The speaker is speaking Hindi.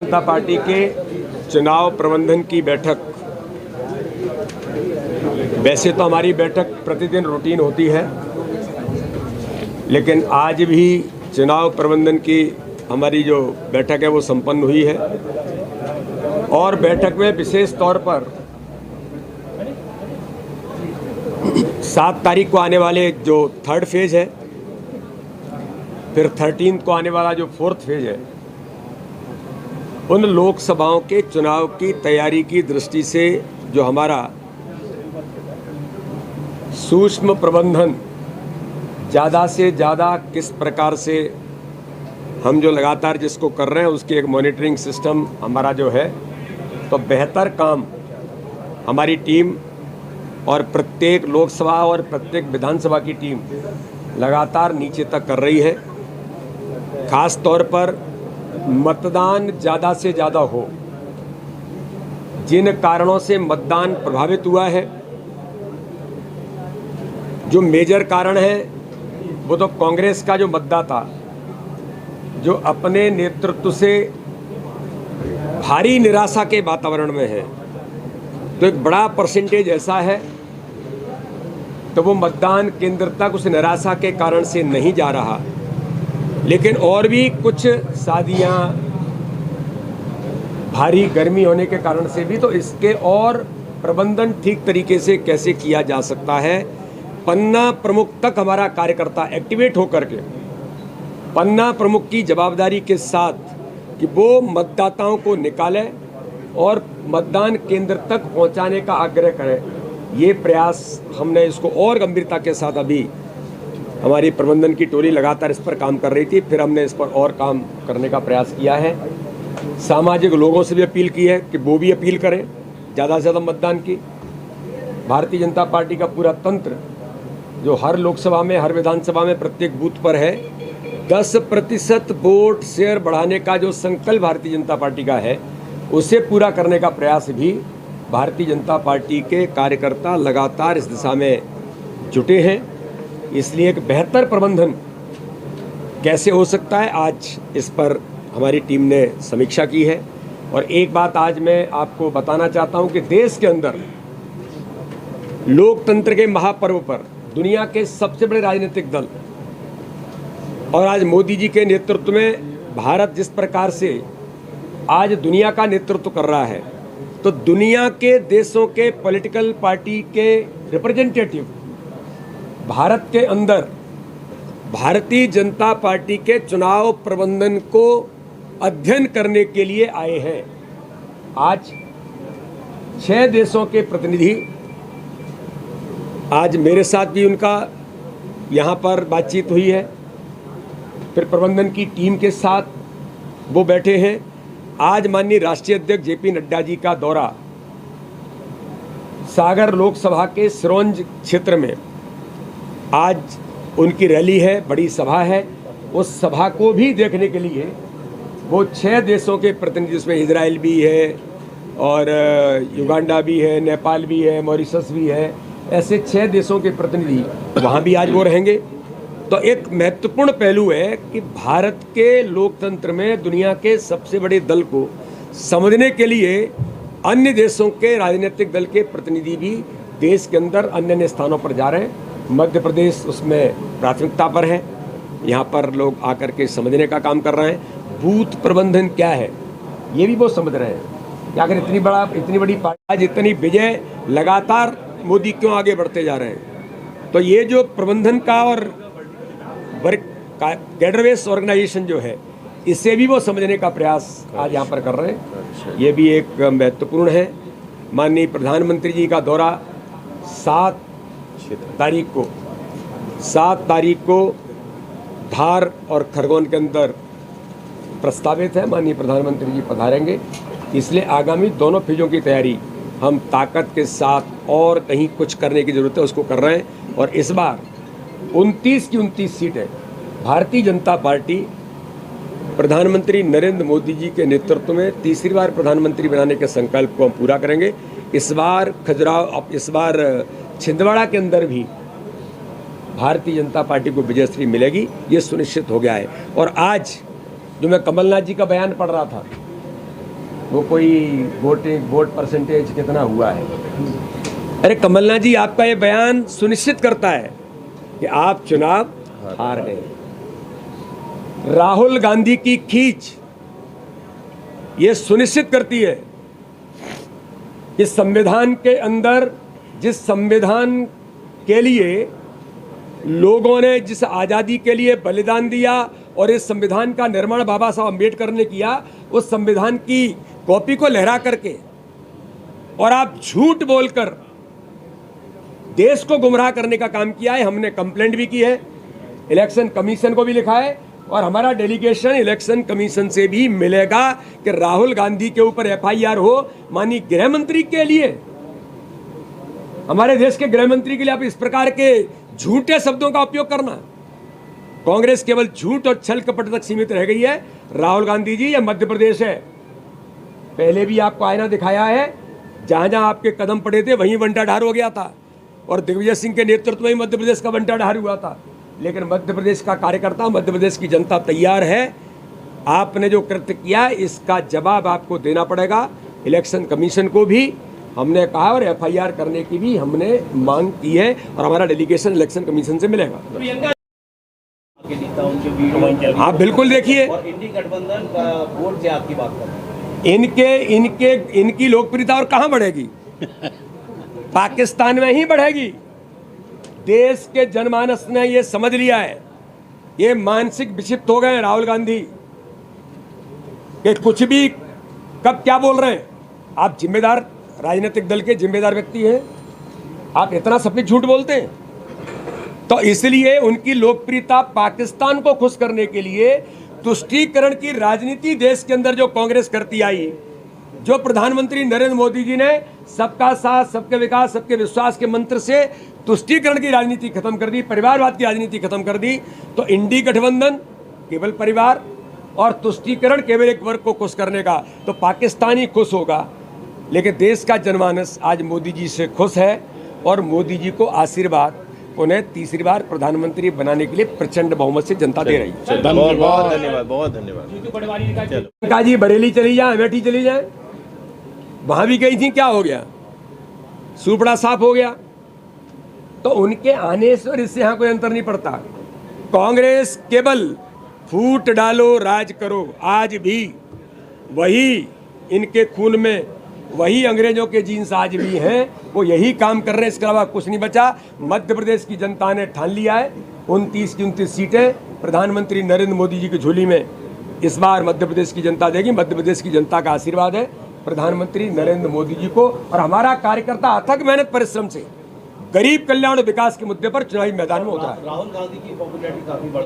जनता पार्टी के चुनाव प्रबंधन की बैठक, वैसे तो हमारी बैठक प्रतिदिन रूटीन होती है, लेकिन आज भी चुनाव प्रबंधन की हमारी जो बैठक है वो संपन्न हुई है। और बैठक में विशेष तौर पर 7 तारीख को आने वाले जो 3rd फेज है, फिर 13 को आने वाला जो 4th फेज है, उन लोकसभाओं के चुनाव की तैयारी की दृष्टि से जो हमारा सूक्ष्म प्रबंधन ज़्यादा से ज़्यादा किस प्रकार से हम जो लगातार जिसको कर रहे हैं उसकी एक मॉनिटरिंग सिस्टम हमारा जो है, तो बेहतर काम हमारी टीम और प्रत्येक लोकसभा और प्रत्येक विधानसभा की टीम लगातार नीचे तक कर रही है। खास तौर पर मतदान ज़्यादा से ज़्यादा हो, जिन कारणों से मतदान प्रभावित हुआ है, जो मेजर कारण है वो तो कांग्रेस का जो मतदाता जो अपने नेतृत्व से भारी निराशा के वातावरण में है, तो एक बड़ा परसेंटेज ऐसा है तो वो मतदान केंद्र तक उस निराशा के कारण से नहीं जा रहा। लेकिन और भी कुछ शादियां, भारी गर्मी होने के कारण से भी, तो इसके और प्रबंधन ठीक तरीके से कैसे किया जा सकता है। पन्ना प्रमुख तक हमारा कार्यकर्ता एक्टिवेट होकर के पन्ना प्रमुख की जवाबदारी के साथ कि वो मतदाताओं को निकाले और मतदान केंद्र तक पहुंचाने का आग्रह करें, ये प्रयास हमने इसको और गंभीरता के साथ अभी हमारी प्रबंधन की टोली लगातार इस पर काम कर रही थी, फिर हमने इस पर और काम करने का प्रयास किया है। सामाजिक लोगों से भी अपील की है कि वो भी अपील करें ज़्यादा से ज़्यादा मतदान की। भारतीय जनता पार्टी का पूरा तंत्र जो हर लोकसभा में, हर विधानसभा में, प्रत्येक बूथ पर है, 10% वोट शेयर बढ़ाने का जो संकल्प भारतीय जनता पार्टी का है, उसे पूरा करने का प्रयास भी भारतीय जनता पार्टी के कार्यकर्ता लगातार इस दिशा में जुटे हैं। इसलिए एक बेहतर प्रबंधन कैसे हो सकता है, आज इस पर हमारी टीम ने समीक्षा की है। और एक बात आज मैं आपको बताना चाहता हूं कि देश के अंदर लोकतंत्र के महापर्व पर दुनिया के सबसे बड़े राजनीतिक दल और आज मोदी जी के नेतृत्व में भारत जिस प्रकार से आज दुनिया का नेतृत्व कर रहा है, तो दुनिया के देशों के पॉलिटिकल पार्टी के रिप्रेजेंटेटिव भारत के अंदर भारतीय जनता पार्टी के चुनाव प्रबंधन को अध्ययन करने के लिए आए हैं। आज 6 देशों के प्रतिनिधि, आज मेरे साथ भी उनका यहाँ पर बातचीत हुई है, फिर प्रबंधन की टीम के साथ वो बैठे हैं। आज माननीय राष्ट्रीय अध्यक्ष जेपी नड्डा जी का दौरा सागर लोकसभा के सिरोंज क्षेत्र में, आज उनकी रैली है, बड़ी सभा है। उस सभा को भी देखने के लिए वो 6 देशों के प्रतिनिधि, जिसमें इजराइल भी है और युगांडा भी है, नेपाल भी है, मॉरिशस भी है, ऐसे 6 देशों के प्रतिनिधि वहाँ भी आज वो रहेंगे। तो एक महत्वपूर्ण पहलू है कि भारत के लोकतंत्र में दुनिया के सबसे बड़े दल को समझने के लिए अन्य देशों के राजनीतिक दल के प्रतिनिधि भी देश के अंदर अन्य अन्य स्थानों पर जा रहे हैं। मध्य प्रदेश उसमें प्राथमिकता पर है, यहाँ पर लोग आकर के समझने का काम कर रहे हैं। बूथ प्रबंधन क्या है ये भी वो समझ रहे हैं कि अगर इतनी बड़ी पार्टी आज इतनी विजय, लगातार मोदी क्यों आगे बढ़ते जा रहे हैं। तो ये जो प्रबंधन का और वर्क का कैडरवेस ऑर्गेनाइजेशन जो है, इसे भी वो समझने का प्रयास आज यहाँ पर कर रहे हैं। ये भी एक महत्वपूर्ण है। माननीय प्रधानमंत्री जी का दौरा 7 तारीख को धार और खरगोन के अंदर प्रस्तावित है। माननीय प्रधानमंत्री जी पधारेंगे, इसलिए आगामी दोनों फेजों की तैयारी हम ताकत के साथ और कहीं कुछ करने की ज़रूरत है उसको कर रहे हैं। और इस बार 29 की 29 सीटें भारतीय जनता पार्टी प्रधानमंत्री नरेंद्र मोदी जी के नेतृत्व में तीसरी बार प्रधानमंत्री बनाने के संकल्प को हम पूरा करेंगे। इस बार छिंदवाड़ा के अंदर भी भारतीय जनता पार्टी को विजयश्री मिलेगी, ये सुनिश्चित हो गया है। और आज जो मैं कमलनाथ जी का बयान पढ़ रहा था वो कोई वोट परसेंटेज कितना हुआ है। अरे कमलनाथ जी, आपका ये बयान सुनिश्चित करता है कि आप चुनाव हार गए। राहुल गांधी की खींच ये सुनिश्चित करती है कि संविधान के अंदर, जिस संविधान के लिए लोगों ने जिस आज़ादी के लिए बलिदान दिया और इस संविधान का निर्माण बाबा साहब अम्बेडकर ने किया, उस संविधान की कॉपी को लहरा करके और आप झूठ बोलकर देश को गुमराह करने का काम किया है। हमने कंप्लेंट भी की है, इलेक्शन कमीशन को भी लिखा है और हमारा डेलीगेशन इलेक्शन कमीशन से भी मिलेगा कि राहुल गांधी के ऊपर एफआईआर हो। माननीय गृह मंत्री के लिए, हमारे देश के गृह मंत्री के लिए आप इस प्रकार के झूठे शब्दों का उपयोग करना। कांग्रेस केवल झूठ और छल कपट तक सीमित रह गई है। राहुल गांधी जी, यह मध्य प्रदेश है, पहले भी आपको आईना दिखाया है, जहां जहां आपके कदम पड़े थे वहीं बंटाढार हो गया था और दिग्विजय सिंह के नेतृत्व में ही मध्य प्रदेश का बंटाढार हुआ था। लेकिन मध्य प्रदेश का कार्यकर्ता, मध्य प्रदेश की जनता तैयार है। आपने जो कृत्य किया इसका जवाब आपको देना पड़ेगा। इलेक्शन कमीशन को भी हमने कहा और एफआईआर करने की भी हमने मांग की है और हमारा डेलीगेशन इलेक्शन कमीशन से मिलेगा। आप बिल्कुल देखिए, गठबंधन का वोट से आपकी बात कर इनकी लोकप्रियता और कहां बढ़ेगी? पाकिस्तान में ही बढ़ेगी। देश के जनमानस ने ये समझ लिया है, ये मानसिक विक्षिप्त हो गए हैं राहुल गांधी कि कुछ भी कब क्या बोल रहे हैं। आप जिम्मेदार राजनीतिक दल के जिम्मेदार व्यक्ति हैं, आप इतना सफेद झूठ बोलते हैं। तो इसलिए उनकी लोकप्रियता पाकिस्तान को खुश करने के लिए तुष्टीकरण की राजनीति देश के अंदर जो कांग्रेस करती आई, जो प्रधानमंत्री नरेंद्र मोदी जी ने सबका साथ, सबके विकास, सबके विश्वास के मंत्र से तुष्टीकरण की राजनीति खत्म कर दी, परिवारवाद की राजनीति खत्म कर दी। तो इंडी गठबंधन केवल परिवार और तुष्टीकरण केवल एक वर्ग को खुश करने का, तो पाकिस्तान ही खुश होगा। लेकिन देश का जनमानस आज मोदी जी से खुश है और मोदी जी को आशीर्वाद उन्हें तीसरी बार प्रधानमंत्री बनाने के लिए प्रचंड बहुमत से जनता दे रही है। बहुत धन्यवाद, बहुत धन्यवाद। काजी बरेली चली जाए, अमेठी चली जाए, वहां भी गई थी, क्या हो गया? सुपड़ा साफ हो गया। तो उनके आने से और इससे यहाँ कोई अंतर नहीं पड़ता। कांग्रेस केवल फूट डालो राज करो, आज भी वही इनके खून में, वही अंग्रेजों के जीन्स आज भी हैं, वो यही काम कर रहे हैं, इसके अलावा कुछ नहीं बचा। मध्य प्रदेश की जनता ने ठान लिया है 29 की 29 सीटें प्रधानमंत्री नरेंद्र मोदी जी की झोली में इस बार मध्य प्रदेश की जनता देगी। मध्य प्रदेश की जनता का आशीर्वाद है प्रधानमंत्री नरेंद्र मोदी जी को, और हमारा कार्यकर्ता अथक मेहनत परिश्रम से गरीब कल्याण और विकास के मुद्दे पर चुनावी मैदान में उतरा है। राहुल गांधी की पॉपुलैरिटी काफी बढ़